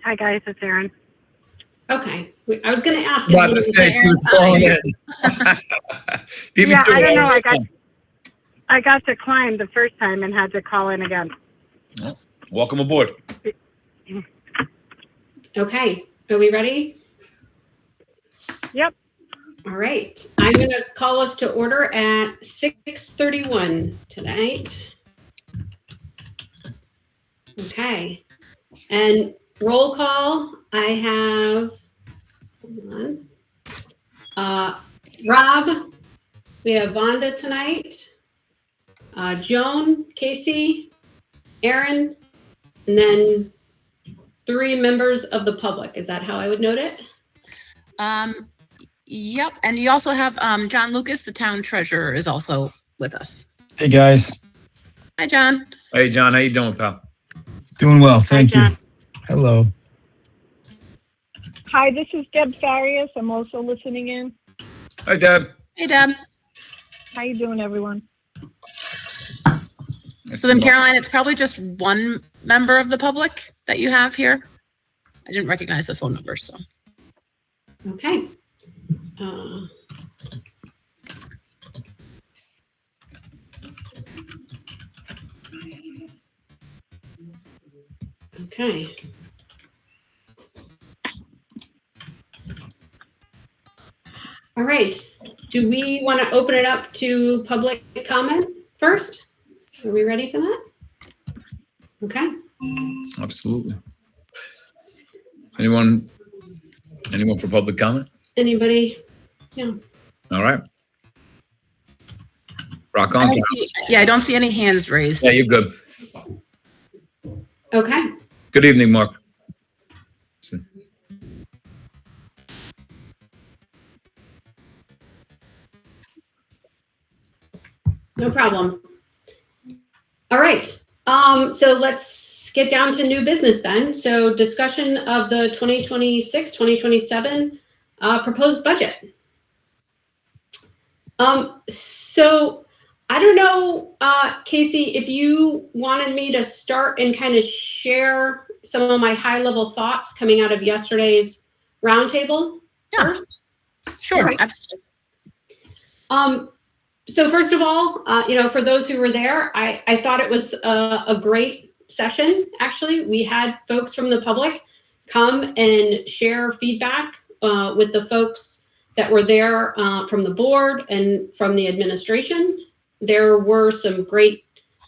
Hi guys, it's Erin. Okay, I was going to ask. About to say she was calling in. Beat me Yeah, to I don't it. know. I got declined the first time and had to call in again. Well, welcome aboard. Okay, are we ready? Yep. All right, I'm going to call us to order at 6:31 tonight. Okay, and roll call. I have, hold on. Rob, we have Vonda tonight, Joan, Casey, Aaron, and then 3 members of the public. Is that how I would note it? Yep, and you also have John Lucas, the town treasurer, is also with us. Hey guys, Hi, John. Hey, John, how you doing, pal? doing well, thank you. John. Hello. Hi, this is Deb Farias. I'm also listening in. Hi, Deb. Hey, Deb. How you doing, everyone? So then, Caroline, it's probably just one member of the public that you have here. I didn't recognize the phone number, so. Okay. Okay. All right. Do we want to open it up to public comment first? Are we ready for that? Okay. Absolutely. Anyone for public comment? Anybody? Yeah. All right. Rock on. I don't see any hands raised. Yeah, you're good. Okay. Good evening, Mark. No problem. All right. So let's get down to new business then. So discussion of the 2026-2027 proposed budget. So I don't know, Casey, if you wanted me to start and kind of share some of my high level thoughts coming out of yesterday's roundtable first. Sure, Okay. absolutely. So first of all, for those who were there, I thought it was a great session. Actually, we had folks from the public come and share feedback with the folks that were there from the board and from the administration. There were some great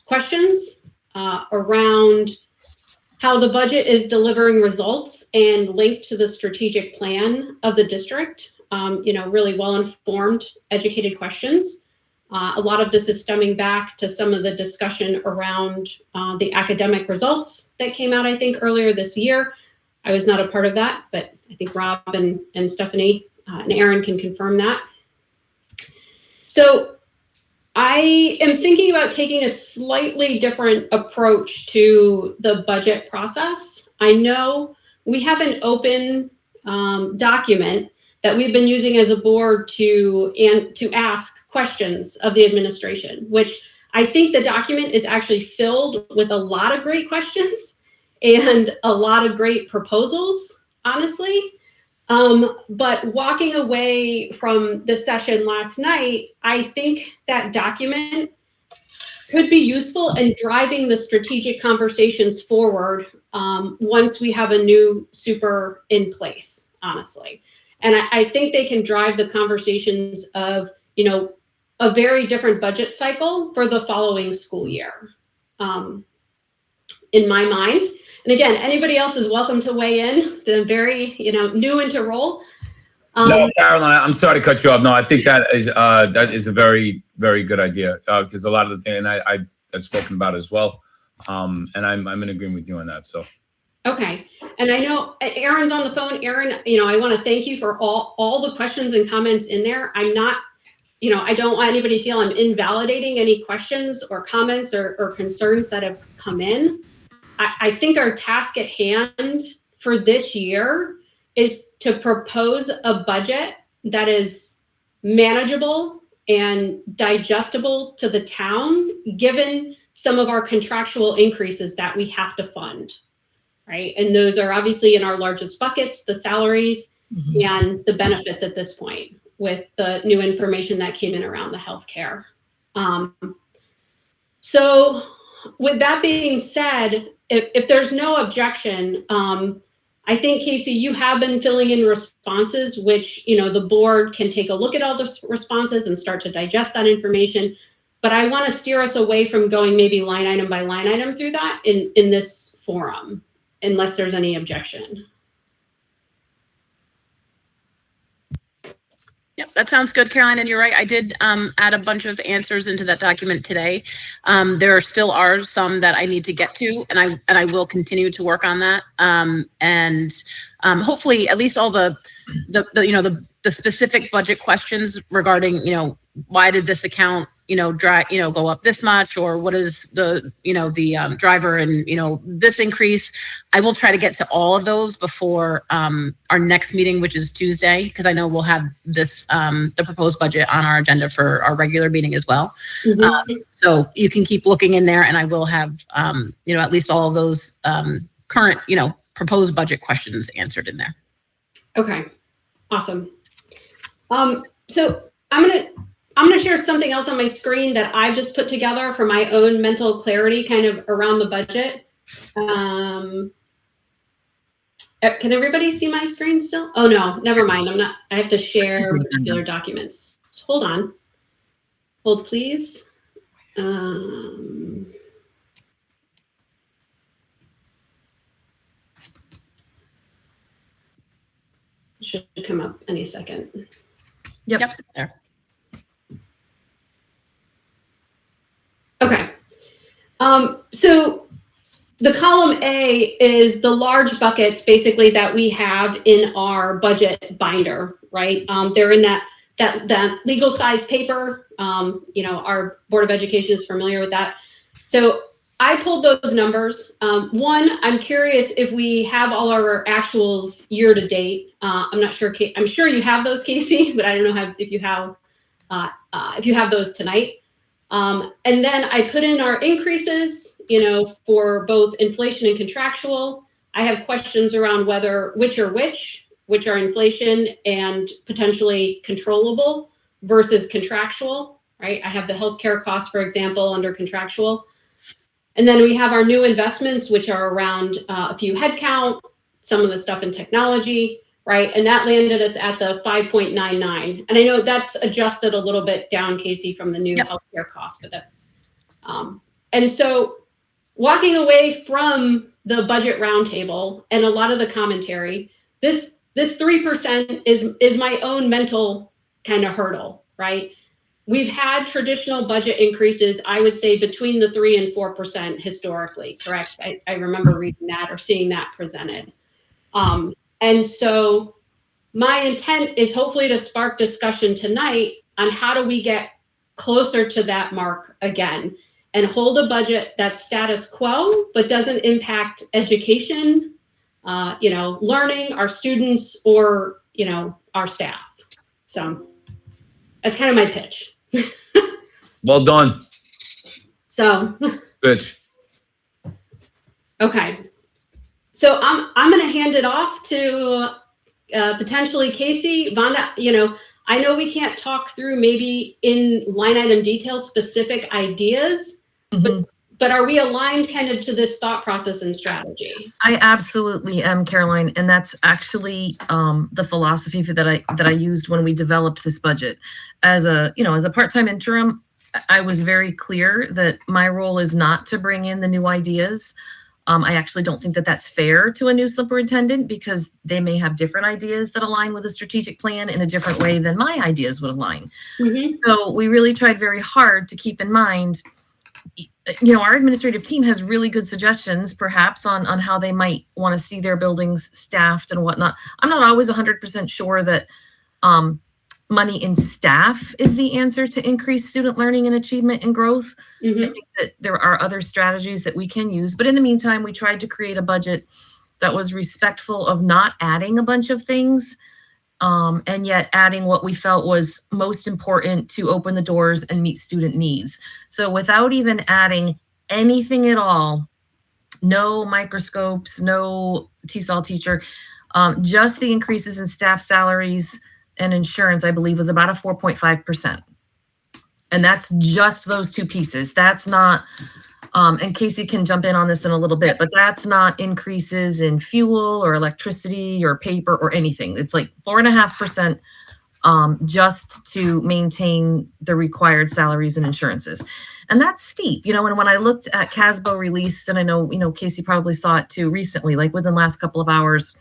questions around how the budget is delivering results and linked to the strategic plan of the district. Really well-informed, educated questions. A lot of this is stemming back to some of the discussion around the academic results that came out, I think, earlier this year. I was not a part of that, but I think Rob and Stephanie and Aaron can confirm that. So I am thinking about taking a slightly different approach to the budget process. I know we have an open document that we've been using as a board to ask questions of the administration, which I think the document is actually filled with a lot of great questions and a lot of great proposals, honestly. But walking away from the session last night, I think that document could be useful in driving the strategic conversations forward once we have a new super in place, honestly. And I think they can drive the conversations of, a very different budget cycle for the following school year, in my mind. And again, anybody else is welcome to weigh in. They're very, new into role. No, Caroline, I'm sorry to cut you off. No, I think that is a very, very good idea because a lot of the things, and I've spoken about as well. And I'm in agreement with you on that. So. Okay. And I know Aaron's on the phone. Aaron, I want to thank you for all the questions and comments in there. I'm not, I don't want anybody to feel I'm invalidating any questions or comments or concerns that have come in. I think our task at hand for this year is to propose a budget that is manageable and digestible to the town, given some of our contractual increases that we have to fund. right? And those are obviously in our largest buckets, the salaries and the benefits at this point with the new information that came in around the healthcare. So with that being said, if there's no objection, I think, Casey, you have been filling in responses, which, the board can take a look at all the responses and start to digest that information. But I want to steer us away from going maybe line item by line item through that in this forum, unless there's any objection. Yep, that sounds good, Caroline. And you're right. I did add a bunch of answers into that document today. There still are some that I need to get to, and I will continue to work on that. And hopefully, at least all the specific budget questions regarding why did this account go up this much, or what is the driver and this increase. I will try to get to all of those before our next meeting, which is Tuesday, because I know we'll have this the proposed budget on our agenda for our regular meeting as well. So you can keep looking in there, and I will have at least all of those current proposed budget questions answered in there. Okay, awesome. So I'm gonna share something else on my screen that I've just put together for my own mental clarity, kind of around the budget. Can everybody see my screen still? Oh no, never mind. I have to share particular documents. Hold on. Hold please. Should come up any second. Yep, it's there. Okay. So the column A is the large buckets basically that we have in our budget binder, right? They're in that legal size paper. Our Board of Education is familiar with that. So I pulled those numbers. One, I'm curious if we have all our actuals year to date. I'm not sure. I'm sure you have those, Casey, but I don't know if you have those tonight. And then I put in our increases, for both inflation and contractual. I have questions around which are inflation and potentially controllable versus contractual, right? I have the healthcare costs, for example, under contractual. And then we have our new investments, which are around a few headcount, some of the stuff in technology, right? And that landed us at the 5.99. And I know that's adjusted a little bit down, Casey, from the new healthcare costs, but that's, and so walking away from the budget roundtable and a lot of the commentary, this 3% is my own mental kind of hurdle, right? We've had traditional budget increases, I would say, between the 3% and 4% historically, correct? I remember reading that or seeing that presented. And so my intent is hopefully to spark discussion tonight on how do we get closer to that mark again and hold a budget that's status quo, but doesn't impact education, learning, our students, or, our staff. So that's kind of my pitch. Well done. So, Bitch. okay. So I'm going to hand it off to potentially Casey. Vonda, I know we can't talk through maybe in line item detail specific ideas, but are we aligned kind of to this thought process and strategy? I absolutely am, Caroline, and that's actually the philosophy that I used when we developed this budget. As a part-time interim, I was very clear that my role is not to bring in the new ideas. I actually don't think that that's fair to a new superintendent because they may have different ideas that align with a strategic plan in a different way than my ideas would align. So we really tried very hard to keep in mind, our administrative team has really good suggestions perhaps on how they might want to see their buildings staffed and whatnot. I'm not always 100% sure that money in staff is the answer to increase student learning and achievement and growth. I think that there are other strategies that we can use, but in the meantime, we tried to create a budget that was respectful of not adding a bunch of things, and yet adding what we felt was most important to open the doors and meet student needs. So without even adding anything at all, no microscopes, no TESOL teacher. Just the increases in staff salaries and insurance, I believe, was about a 4.5%. And that's just those two pieces. That's not, and Casey can jump in on this in a little bit, but that's not increases in fuel or electricity or paper or anything. It's like 4.5%. Just to maintain the required salaries and insurances. And that's steep, and when I looked at CASBO released, and I know, Casey probably saw it too recently, like within the last couple of hours,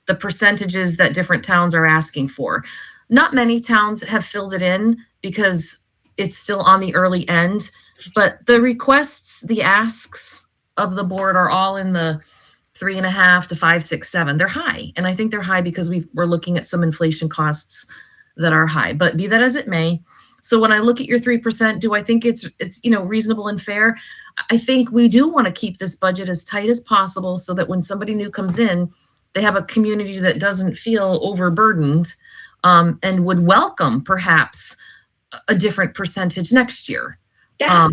the percentages that different towns are asking for. Not many towns have filled it in because it's still on the early end, but the requests, the asks of the board are all in the 3.5 to 5, 6, 7. They're high. And I think they're high because we're looking at some inflation costs that are high, but be that as it may. So when I look at your 3%, do I think it's reasonable and fair? I think we do want to keep this budget as tight as possible so that when somebody new comes in, they have a community that doesn't feel overburdened, and would welcome perhaps a different percentage next year. Yeah.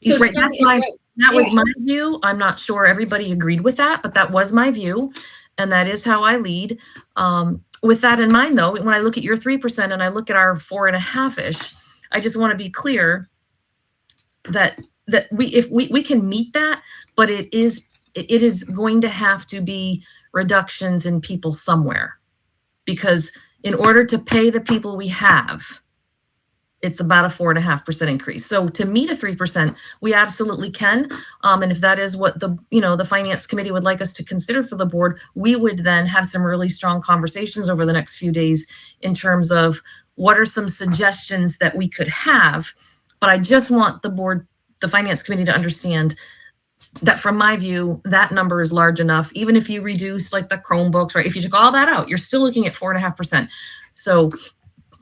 So Right, that was my view. I'm not sure everybody agreed with that, but that was my view. And that is how I lead. With that in mind, though, when I look at your 3% and I look at our 4.5-ish, I just want to be clear that we can meet that, but it is going to have to be reductions in people somewhere, because in order to pay the people we have, it's about a 4.5% increase. So to meet a 3%, we absolutely can. And if that is what the Finance Committee would like us to consider for the board, we would then have some really strong conversations over the next few days in terms of what are some suggestions that we could have. But I just want the Finance Committee to understand that from my view, that number is large enough. Even if you reduce like the Chromebooks, right? If you took all that out, you're still looking at 4.5%. So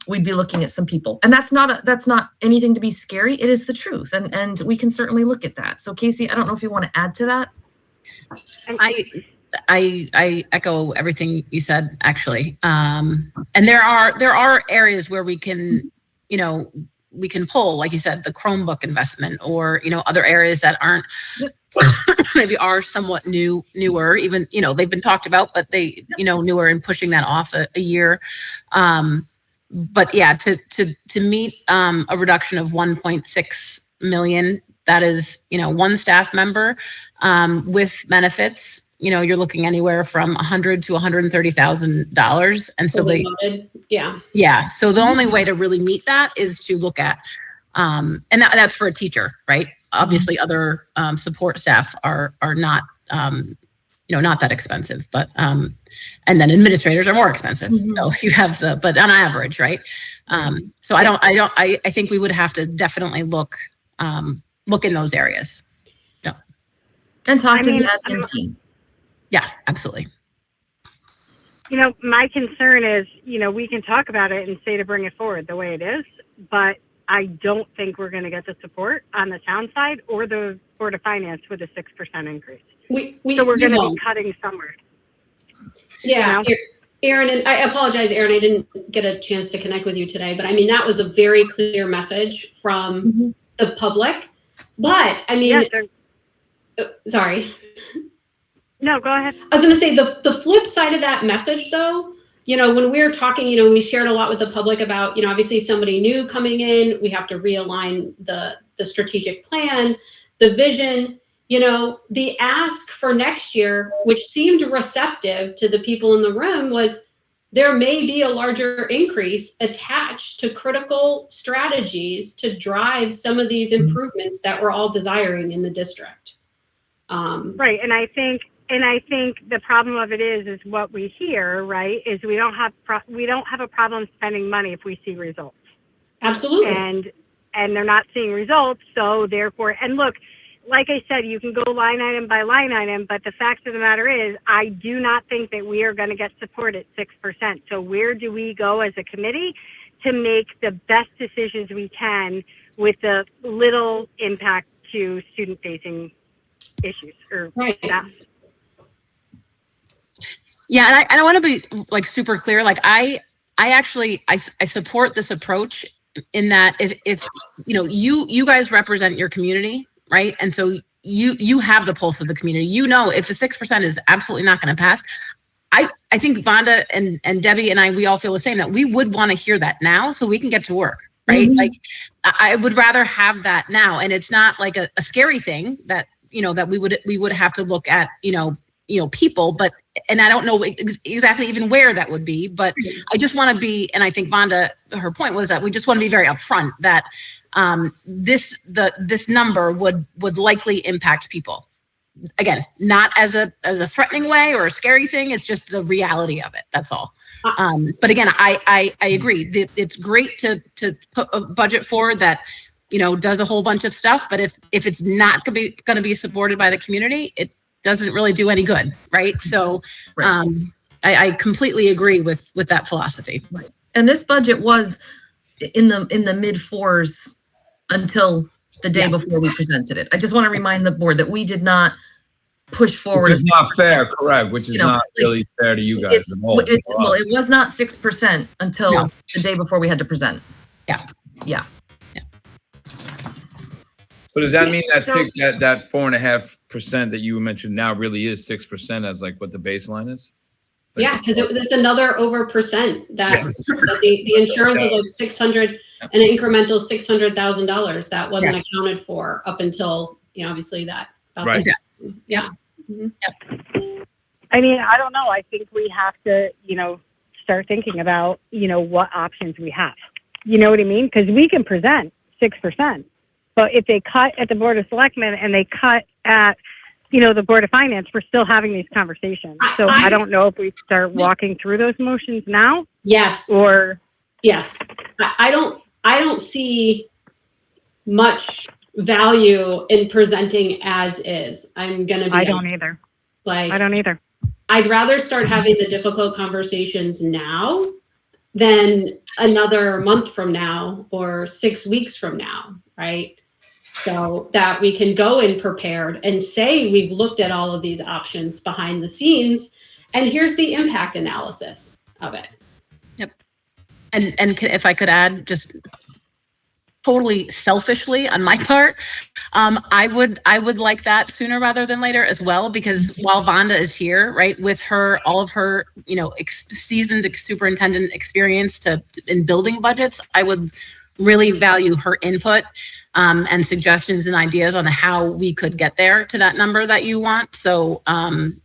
we'd be looking at some people, and that's not anything to be scary. It is the truth, and we can certainly look at that. So Casey, I don't know if you want to add to that. I echo everything you said, actually. And there are areas where we can pull, like you said, the Chromebook investment, or other areas that aren't maybe are somewhat newer. Even they've been talked about, but they newer, and pushing that off a year. But yeah, to meet a reduction of 1.6 million, that is, one staff member with benefits, you're looking anywhere from $100,000 to $130,000. And so yeah. So the only way to really meet that is to look at, and that's for a teacher, right? Obviously other support staff are not, not that expensive, but, and then administrators are more expensive. Mm-hmm. So if you have but on average, right? So I think we would have to definitely look in those areas. No. And talk to the admin team. Yeah, absolutely. My concern is, we can talk about it and say to bring it forward the way it is, but I don't think we're going to get the support on the town side or the Board of Finance with a 6% increase. So we're going to be cutting somewhere. Yeah, Aaron, and I apologize, Aaron, I didn't get a chance to connect with you today, but that was a very clear message from the public. But sorry. No, go ahead. I was going to say the flip side of that message, though, when we were talking, we shared a lot with the public about, obviously somebody new coming in, we have to realign the strategic plan, the vision. The ask for next year, which seemed receptive to the people in the room, was there may be a larger increase attached to critical strategies to drive some of these improvements that we're all desiring in the district. Right. And I think the problem of it is what we hear, right, is we don't have a problem spending money if we see results. Absolutely. And they're not seeing results. So therefore, and look, like I said, you can go line item by line item, but the fact of the matter is, I do not think that we are going to get support at 6%. So where do we go as a committee to make the best decisions we can with the little impact to student-facing issues or staff? Yeah, and I want to be like super clear. Like I support this approach in that if you guys represent your community, right? And so you have the pulse of the community. You know, if the 6% is absolutely not going to pass, I think Vonda and Debbie and we all feel the same, that we would want to hear that now so we can get to work, right? Mhm. Like, I would rather have that now. And it's not like a scary thing that, that we would have to look at, people, but, and I don't know exactly even where that would be, but I just want to be, and I think Vonda, her point was that we just want to be very upfront that this number would likely impact people. Again, not as a threatening way or a scary thing. It's just the reality of it. That's all. But again, I agree. It's great to put a budget forward that, does a whole bunch of stuff. But if it's not going to be supported by the community, it doesn't really do any good, right? So I completely agree with that philosophy. Right. And this budget was in the mid fours until the day before we presented it. I just want to remind the board that we did not push forward. Which is not fair, correct? Which is not really fair to you guys. Well, it was not 6% until the day before we had to present. Yeah. So does that mean that that 4.5% that you mentioned now really is 6% as like what the baseline is? Like Yeah, because it's another over percent that the insurance was like 600, an incremental $600,000 that wasn't accounted for up until, obviously that. Right. Yeah. Mm-hmm. I mean, I don't know. I think we have to, start thinking about, what options we have. You know what I mean? Because we can present 6%, but if they cut at the Board of Selectmen and they cut at, the Board of Finance, we're still having these conversations. So I don't know if we start walking through those motions now. Yes. Or yes. I don't see much value in presenting as is. I'm going to be. I don't either. I don't either. I'd rather start having the difficult conversations now than another month from now or 6 weeks from now, right? So that we can go in prepared and say we've looked at all of these options behind the scenes, and here's the impact analysis of it. Yep. And if I could add, just totally selfishly on my part, I would like that sooner rather than later as well, because while Vonda is here, right, with all of her seasoned superintendent experience in building budgets, I would really value her input and suggestions and ideas on how we could get there to that number that you want. So and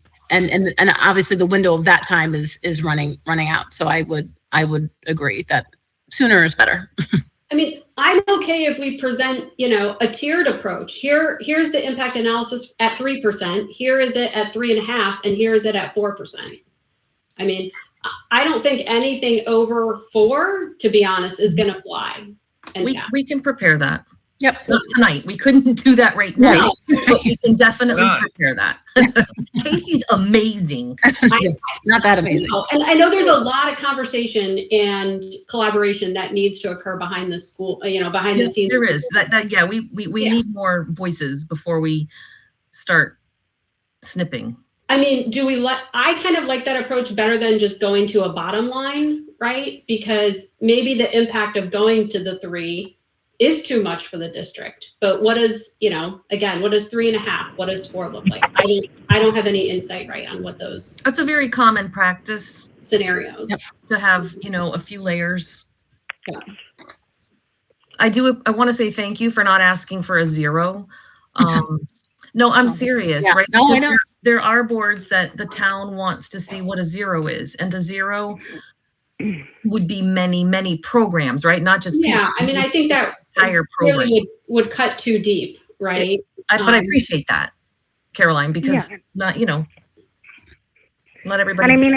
obviously the window of that time is running out. So I would agree that sooner is better. I mean, I'm okay if we present, a tiered approach. Here's the impact analysis at 3%. Here is it at 3.5%, and here is it at 4%. I mean, I don't think anything over 4, to be honest, is going to fly. And we can prepare that. Yep. Not tonight. We couldn't do that right now, but we can definitely prepare that. Casey's amazing. Not that amazing. And I know there's a lot of conversation and collaboration that needs to occur behind the school, behind the scenes. There is. We need more voices before we start snipping. I mean, I kind of like that approach better than just going to a bottom line, right? Because maybe the impact of going to the 3 is too much for the district. But what is, again, what does 3.5? What does 4 look like? I don't have any insight right on what those. That's a very common practice scenarios to have, a few layers. Yeah. I want to say thank you for not asking for a 0. No, I'm serious, right? No, I know. There are boards that the town wants to see what a 0 is, and a 0 would be many, many programs, right? Not just people. Yeah, I mean, I think that entire program really would cut too deep, right? But I appreciate that, Caroline, because not everybody. And I mean,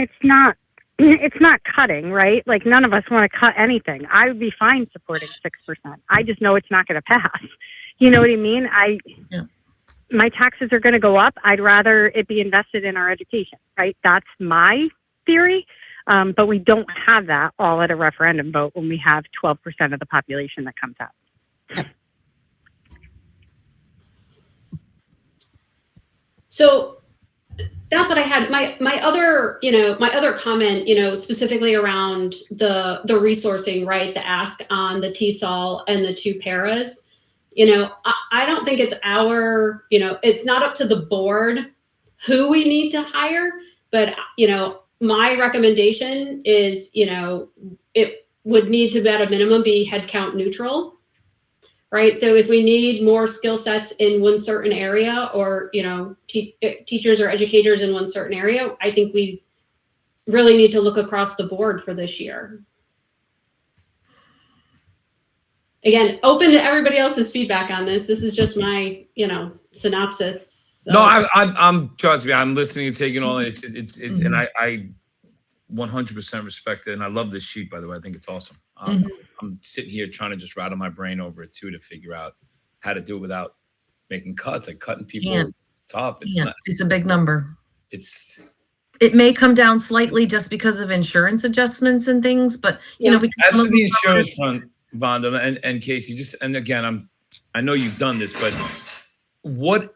it's not cutting, right? Like none of us want to cut anything. I would be fine supporting 6%. I just know it's not going to pass. You know what I mean? My taxes are going to go up. I'd rather it be invested in our education, right? That's my theory. But we don't have that all at a referendum vote when we have 12% of the population that comes out. So that's what I had. My other comment, specifically around the resourcing, right? The ask on the TESOL and the 2 paras. I don't think it's it's not up to the board who we need to hire, but, my recommendation is, it would need to, at a minimum, be headcount neutral, right? So if we need more skill sets in one certain area, or, teachers or educators in one certain area, I think we really need to look across the board for this year. Again, open to everybody else's feedback on this. This is just my, synopsis. So. No, I'm trust me, I'm listening and taking all. It's and I 100% respect it, and I love this sheet, by the way. I think it's awesome. I'm sitting here trying to just rattle my brain over it too, to figure out how to do it without making cuts. Like cutting people, it's tough. It's a big number. It may come down slightly just because of insurance adjustments and things, but we as for the insurance fund, Vonda and Casey, and again, I know you've done this, but what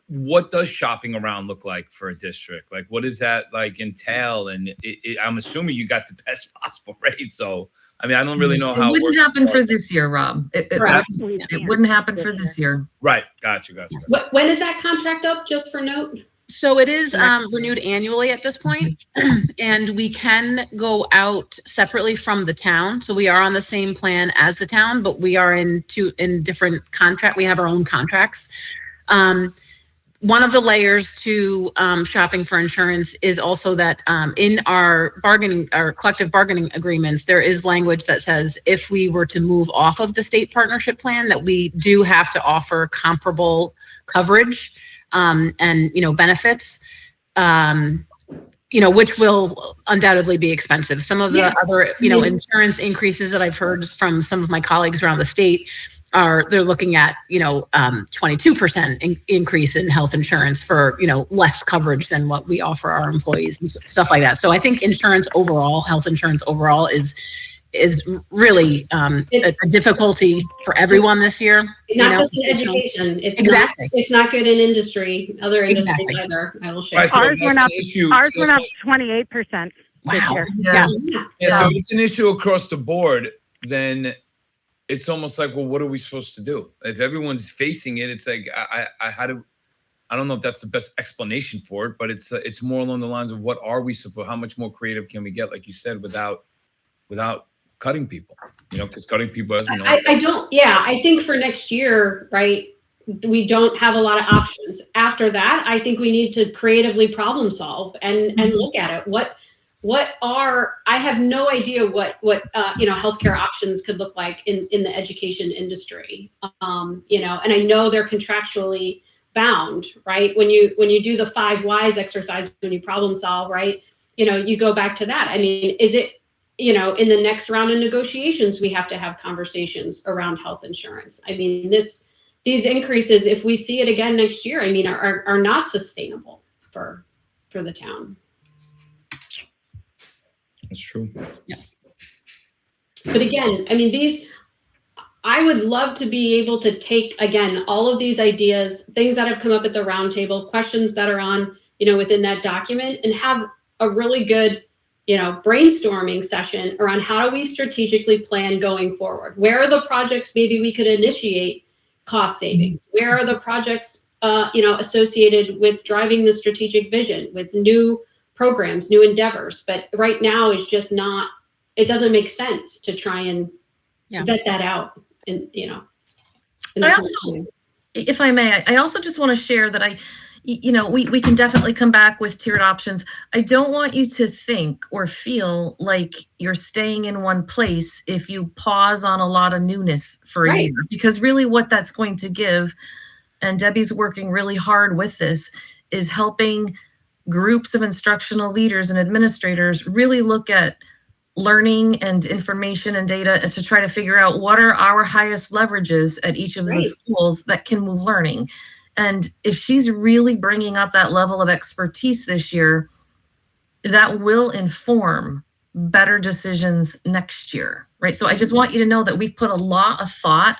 does shopping around look like for a district? Like, what does that entail? And I'm assuming you got the best possible rate. So, I don't really know how it wouldn't happen for this year, Rob. It wouldn't happen for this year. Right. Gotcha. When is that contract up, just for note? So it is renewed annually at this point, and we can go out separately from the town. So we are on the same plan as the town, but we are in different contract. We have our own contracts. One of the layers to shopping for insurance is also that in our collective bargaining agreements, there is language that says if we were to move off of the state partnership plan, that we do have to offer comparable coverage and benefits, which will undoubtedly be expensive. Some of the other insurance increases that I've heard from some of my colleagues around the state they're looking at 22% increase in health insurance for less coverage than what we offer our employees and stuff like that. So I think health insurance overall is really a difficulty for everyone this year. Not just in education. It's not good in industry, other industries either. I will share. Right, so ours went up 28% this year. Yeah. So it's an issue across the board. Then it's almost like, well, what are we supposed to do? If everyone's facing it, it's like I don't know if that's the best explanation for it, but it's more along the lines of what are we supposed? How much more creative can we get, like you said, without cutting people? Because cutting people, as we know. I think for next year, right, we don't have a lot of options. After that, I think we need to creatively problem solve and look at it. I have no idea what healthcare options could look like in the education industry. And I know they're contractually bound, right? When you do the 5 whys exercise, when you problem solve, right? You go back to that. Is it, in the next round of negotiations, we have to have conversations around health insurance. These increases, if we see it again next year, are not sustainable for the town. That's true. Yeah. But again, I would love to be able to take, again, all of these ideas, things that have come up at the roundtable, questions that are on, within that document, and have a really good, brainstorming session around how do we strategically plan going forward? Where are the projects maybe we could initiate cost savings? Where are the projects, associated with driving the strategic vision with new programs, new endeavors? But right now is just not, it doesn't make sense to try and vet that out. And, I also, if I may, I also just want to share that we can definitely come back with tiered options. I don't want you to think or feel like you're staying in one place if you pause on a lot of newness for a year, because really what that's going to give, and Debbie's working really hard with this, is helping groups of instructional leaders and administrators really look at learning and information and data to try to figure out what are our highest leverages at each of the schools that can move learning. And if she's really bringing up that level of expertise this year, that will inform better decisions next year, right? So I just want you to know that we've put a lot of thought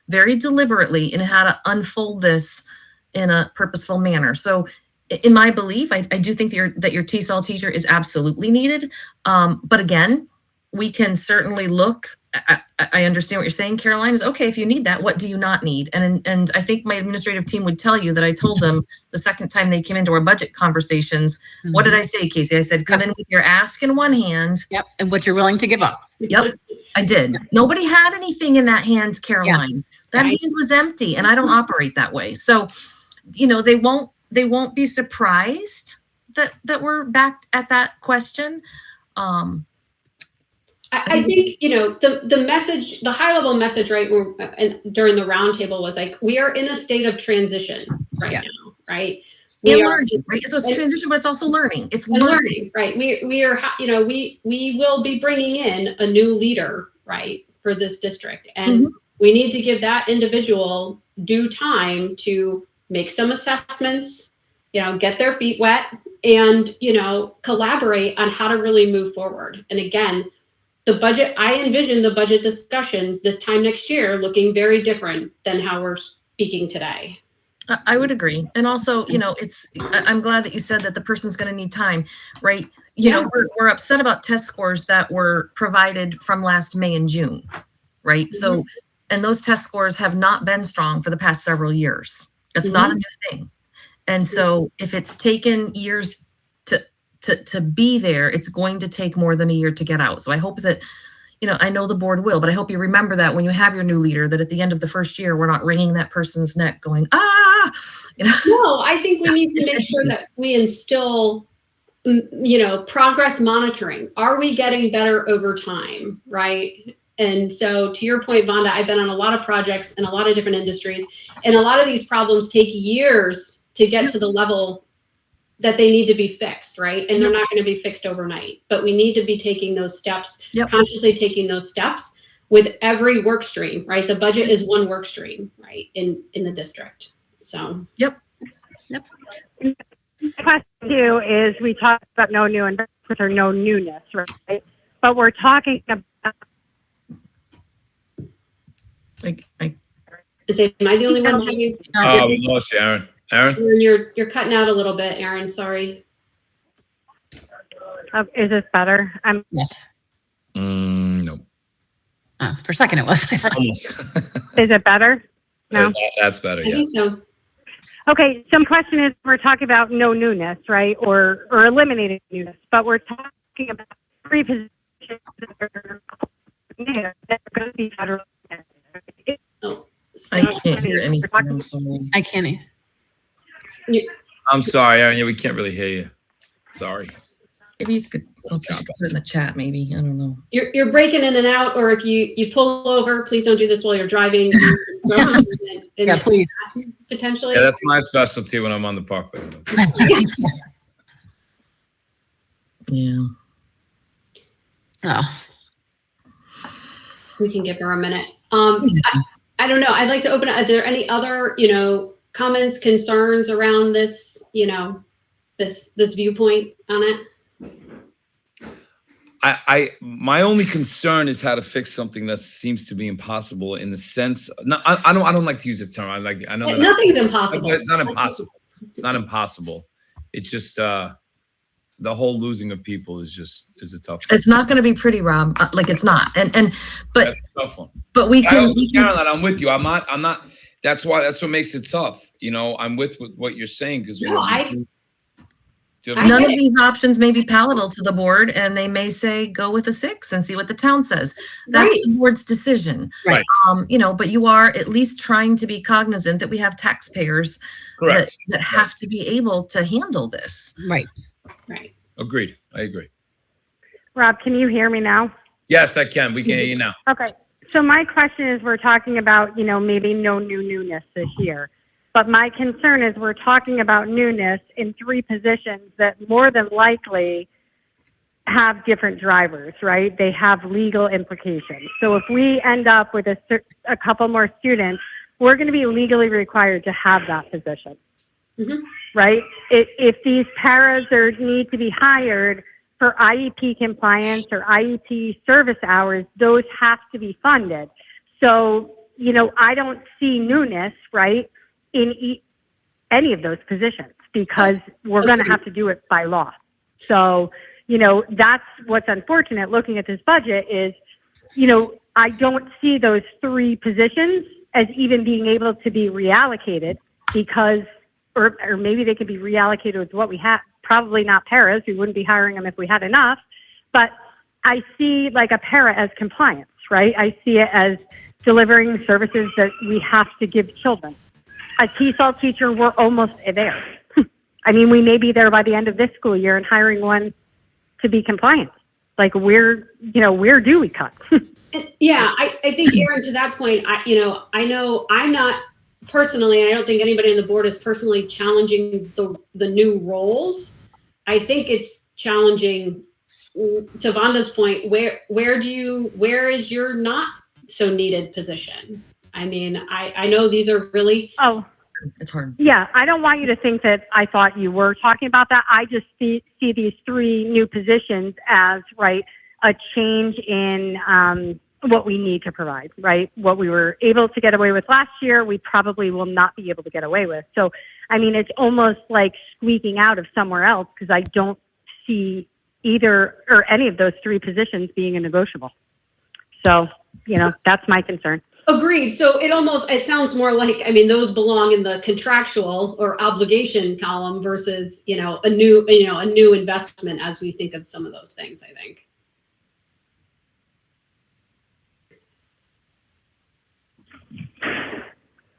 very deliberately in how to unfold this in a purposeful manner. So in my belief, I do think that your TESOL teacher is absolutely needed. But again, we can certainly look. I understand what you're saying, Caroline, is okay, if you need that, what do you not need? And I think my administrative team would tell you that I told them the second time they came into our budget conversations, what did I say, Casey? I said, come in with your ask in one hand. Yep. And what you're willing to give up. Yep, I did. Nobody had anything in that hand, Caroline. That hand was empty, and I don't operate that way. So, you know, they won't be surprised that we're back at that question. I think, you know, the message, the high level message, right, during the roundtable was like, we are in a state of transition right now, right? We are learning, right? So it's transition, but it's also learning. It's learning, right? We are, you know, we will be bringing in a new leader, right, for this district, and we need to give that individual due time to make some assessments, you know, get their feet wet, and, you know, collaborate on how to really move forward. And again, the budget, I envision the budget discussions this time next year looking very different than how we're speaking today. I would agree. And also, you know, I'm glad that you said that the person's going to need time, right? You know, we're upset about test scores that were provided from last May and June, right? So, and those test scores have not been strong for the past several years. That's not a new thing. And so if it's taken years to be there, it's going to take more than a year to get out. So I hope that, you know, I know the board will, but I hope you remember that when you have your new leader, that at the end of the first year, we're not wringing that person's neck going, you know. No, I think we need to make sure that we instill, you know, progress monitoring. Are we getting better over time, right? And so to your point, Vonda, I've been on a lot of projects in a lot of different industries, and a lot of these problems take years to get to the level that they need to be fixed, right? And they're not going to be fixed overnight, but we need to be taking those steps, consciously taking those steps with every work stream, right? The budget is one work stream, right, in the district. So. The question too is, we talked about no new investments or no newness, right? But we're talking about. Am I the only one? We lost you, Aaron. Aaron? You're cutting out a little bit, Aaron. Sorry. Is this better? Yes. No. For a second it was. Almost. Is it better? No. That's better. I think so. Okay. Some question is, we're talking about no newness, right? Or eliminating newness, but we're talking about three positions that are new, that are going to be federal. I can't hear anything. I'm sorry. I can't either. I'm sorry, Aaron. We can't really hear you. Sorry. Maybe you could put it in the chat, maybe. I don't know. You're breaking in and out, or if you pull over, please don't do this while you're driving. Yeah, please. Potentially. Yeah, that's my specialty when I'm on the parkway. Yeah. Oh. We can give her a minute. I don't know. I'd like to open it. Are there any other, you know, comments, concerns around this, you know, this viewpoint on it? My only concern is how to fix something that seems to be impossible, in the sense. No, I don't like to use the term. I know that nothing's impossible. It's not impossible. It's not impossible. It's just the whole losing of people is a tough one. It's not going to be pretty, Rob. Like, it's not. But that's a tough one. But we can. Caroline, I'm with you. I'm not. That's what makes it tough. You know, I'm with what you're saying, because none of these options may be palatable to the board, and they may say go with a 6 and see what the town says. That's the board's decision. Right. You know, but you are at least trying to be cognizant that we have taxpayers that have to be able to handle this. Right. Right. Agreed. I agree. Rob, can you hear me now? Yes, I can. We can hear you now. Okay. So my question is, we're talking about, you know, maybe no newness this year. But my concern is, we're talking about newness in 3 positions that more than likely have different drivers, right? They have legal implications. So if we end up with a couple more students, we're going to be legally required to have that position, right? If these paras need to be hired for IEP compliance or IEP service hours, those have to be funded. So, you know, I don't see newness, right, in any of those positions, because we're going to have to do it by law. So, that's what's unfortunate looking at this budget is, I don't see those 3 positions as even being able to be reallocated because, or maybe they could be reallocated with what we have, probably not paras. We wouldn't be hiring them if we had enough, but I see like a para as compliance, right? I see it as delivering services that we have to give children. A TESOL teacher, we're almost there. I mean, we may be there by the end of this school year and hiring one to be compliant. Like where do we cut? Yeah, I think, Erin, to that point, I know I'm not personally, and I don't think anybody on the board is personally challenging the new roles. I think it's challenging, to Vonda's point, where is your not so needed position? I mean, I know these are really... Oh, it's hard. Yeah, I don't want you to think that I thought you were talking about that. I just see these 3 new positions as, right, a change in what we need to provide, right? What we were able to get away with last year, we probably will not be able to get away with. So, I mean, it's almost like squeaking out of somewhere else because I don't see either or any of those 3 positions being a negotiable. So, that's my concern. Agreed. So it sounds more like, I mean, those belong in the contractual or obligation column versus, a new investment as we think of some of those things, I think.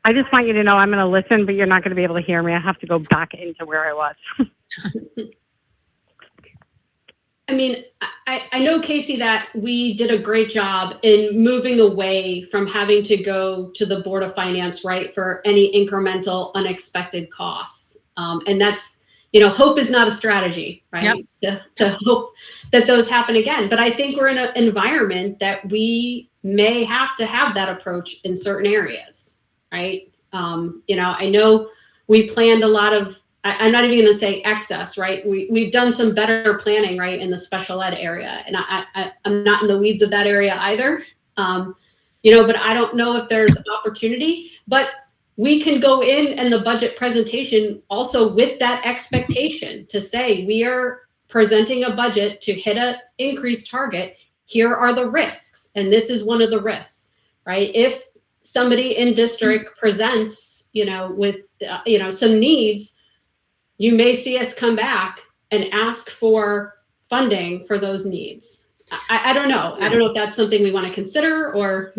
I just want you to know I'm going to listen, but you're not going to be able to hear me. I have to go back into where I was. I mean, I know, Casey, that we did a great job in moving away from having to go to the Board of Finance, right, for any incremental unexpected costs. And that's, hope is not a strategy, right? Yep. To hope that those happen again. But I think we're in an environment that we may have to have that approach in certain areas, right? I know we planned a lot of, I'm not even going to say excess, right? We've done some better planning, right, in the special ed area. And I'm not in the weeds of that area either. But I don't know if there's opportunity, but we can go in the budget presentation also with that expectation to say, we are presenting a budget to hit an increased target. Here are the risks. And this is one of the risks, right? If somebody in district presents, with, some needs, you may see us come back and ask for funding for those needs. I don't know. I don't know if that's something we want to consider or.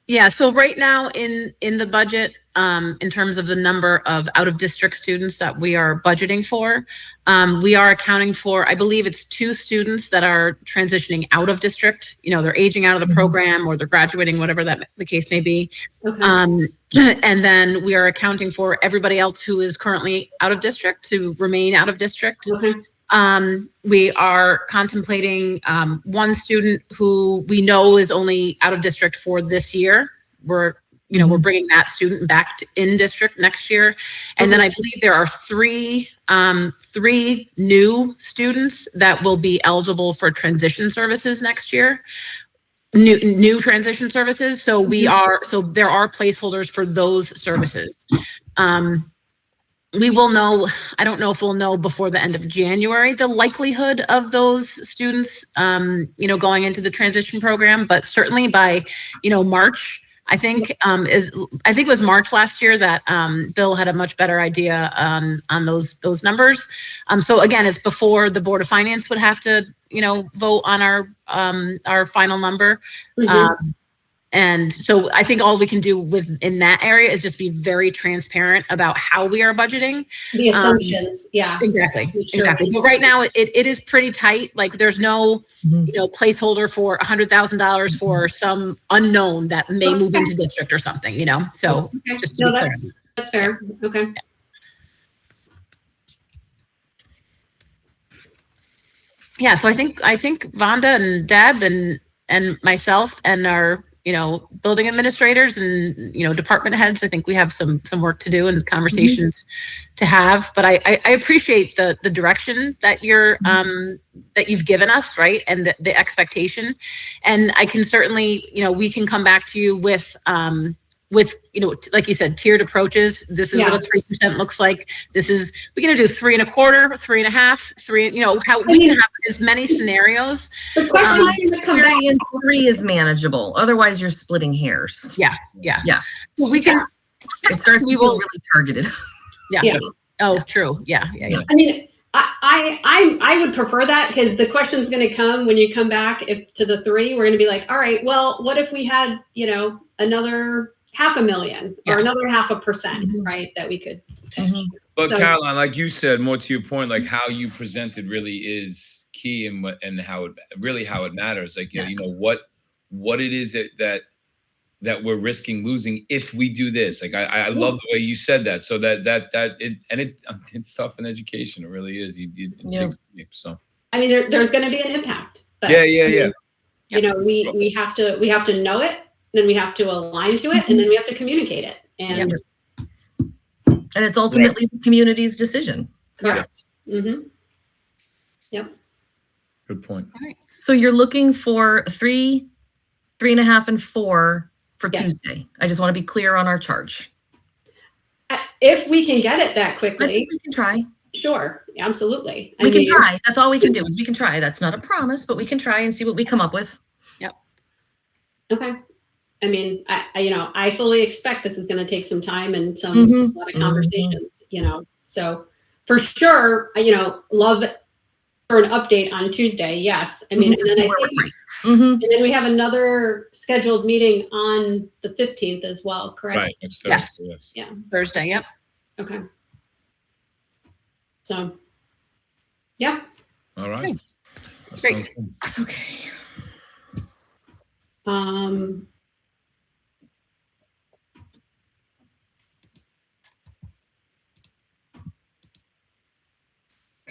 Yeah. So right now in the budget, in terms of the number of out of district students that we are budgeting for, we are accounting for, I believe it's 2 students that are transitioning out of district. They're aging out of the program or they're graduating, whatever that the case may be. Okay. And then we are accounting for everybody else who is currently out of district to remain out of district. Okay. We are contemplating 1 student who we know is only out of district for this year. We're bringing that student back in district next year. And then I believe there are 3 new students that will be eligible for transition services next year. New transition services. So there are placeholders for those services. We will know, I don't know if we'll know before the end of January, the likelihood of those students, going into the transition program, but certainly by, March, I think it was March last year that Bill had a much better idea on those numbers. So again, it's before the Board of Finance would have to, vote on our final number. Mm-hmm. And so I think all we can do in that area is just be very transparent about how we are budgeting. The assumptions. Yeah. Exactly. Exactly. But right now it is pretty tight. Like there's no, placeholder for $100,000 for some unknown that may move into district or something, so just to be clear. That's fair. Okay. Yeah. So I think Vonda and Deb and myself and our, building administrators and, department heads, I think we have some work to do and conversations to have, but I appreciate the direction that you're, that you've given us, right. And the expectation. And I can certainly, we can come back to you with, with, like you said, tiered approaches. This is what a 3% looks like. This is, we're going to do 3.25, 3.5, 3, how we can have as many scenarios. The question is to come back. 3 and 3 is manageable. Otherwise you're splitting hairs. Yeah. Well, We can, it starts to feel really targeted. Yeah. Oh, true. Yeah. I mean, I would prefer that, because the question's going to come when you come back to the 3. We're going to be like, all right, well, what if we had, another $500,000 or another 0.5%, right? That we could. But Caroline, like you said, more to your point, like how you presented really is key, and how it matters. Like, what it is that we're risking losing if we do this. Like, I love the way you said that. So it's tough in education. It really is. It takes deep, so. I mean, there's going to be an impact. But, yeah. We have to know it, then we have to align to it, and then we have to communicate it. And it's ultimately the community's decision. Correct. Yep. Good point. All right. So you're looking for 3, 3.5, and 4 for Tuesday. I just want to be clear on our charge. If we can get it that quickly. We can try. Sure, absolutely. We can try. That's all we can do is we can try. That's not a promise, but we can try and see what we come up with. Yep. Okay. I mean, I fully expect this is going to take some time and a lot of conversations, so for sure, love for an update on Tuesday. Yes. I mean, and then we have another scheduled meeting on the 15th as well, correct? Right. Yes. Yeah. Thursday. Yep. Okay. So, yeah. All right. Great. Okay.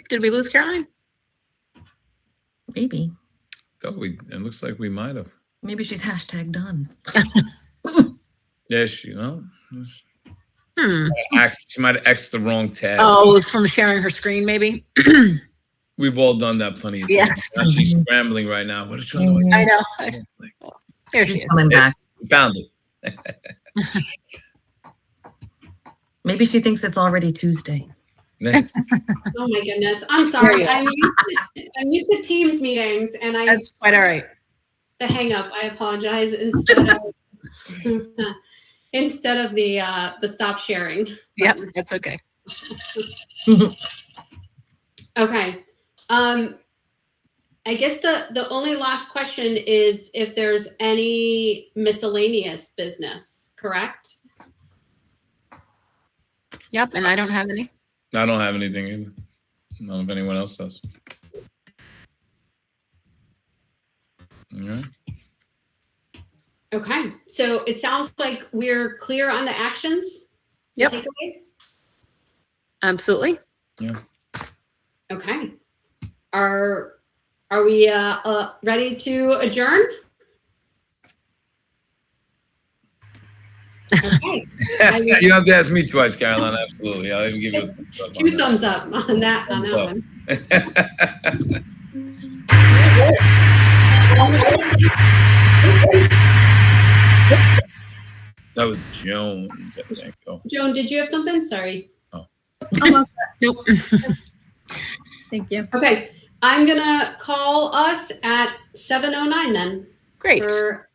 Did we lose Caroline? Maybe. It looks like we might have. Maybe she's #done. Yeah, she might have X'd the wrong tab. Oh, from sharing her screen, maybe. We've all done that plenty of times. Yes. She's scrambling right now. What are you trying to I know. There She's she is. coming back. We found it. Maybe she thinks it's already Tuesday. Oh my goodness. I'm sorry. I'm used to Teams meetings, and That's quite all right. The hang up. I apologize. Instead of the stop sharing. Yep, that's okay. Okay. I guess the only last question is if there's any miscellaneous business, correct? Yep, and I don't have any. I don't have anything either. I don't know if anyone else does. All right. Okay, so it sounds like we're clear on the actions. Yep. Takeaways? Absolutely. Yeah. Okay. Are we ready to adjourn? Okay. You don't have to ask me twice, Caroline. Absolutely. I'll even give you a thumbs up. 2 thumbs up on that one. That was Jones, I think. Oh. Joan, did you have something? Sorry. Oh. Nope. Thank you. Okay, I'm gonna call us at 7:09 then. Great. For